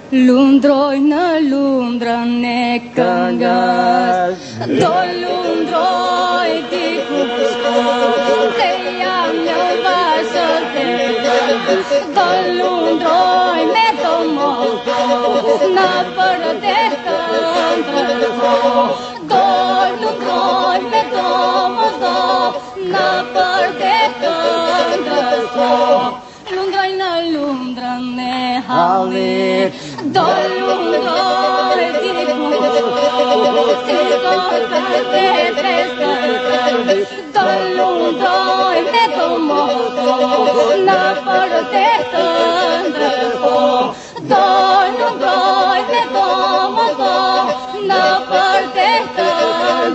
Lundroj në lundrën e këngës, do lundroj diku se jam një vazhdet, do lundroj me do mos në përdetën do lundroj me do mos në përdetën lundroj në lundrën e hallit, do lundroj diku si do lundroj me do mos në përdetën do lundroj me do mos në përdetën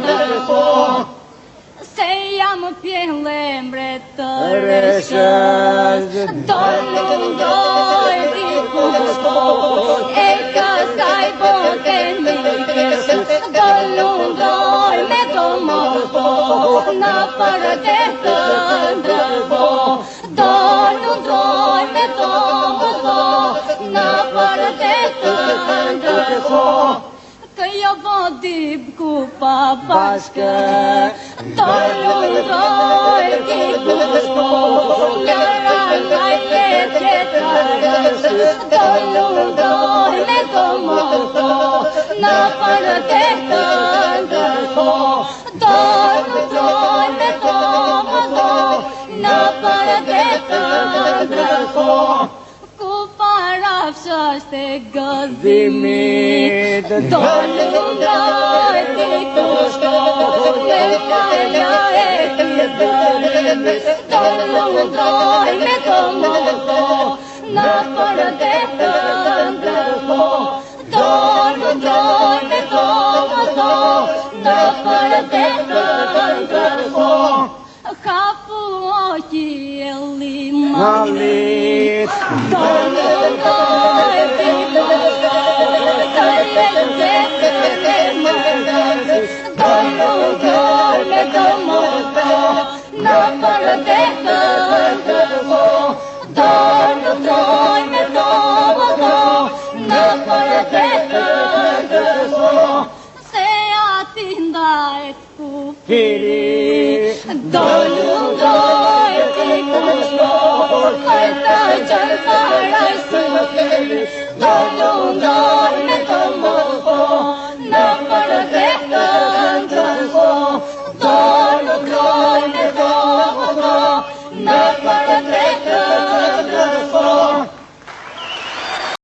se jam pjellë mbret të reshës, do lundroj diku e kësaj bote mirës, do lundroj me do mos në përdetën do lundroj me do mos në përdetën Kjo vodib ku pa bashkë, do lundroj diku njëra nga tjetërës, do lundroj me do mos në përdetën do lundroj me do mos në përdetën ku parafshash të gëzimit, do lundroj diku me kaja e tjetërës, do lundroj me do mos në përdetën do lundroj me do mos në përdetën kapu o qielli mallit, do lundroj diku të jetën e mërës, do lundroj me do mos në përdetën do lundroj me do mos në përdetën se ati ndajt kufiri, do lundroj diku këta që parajsë, do lundroj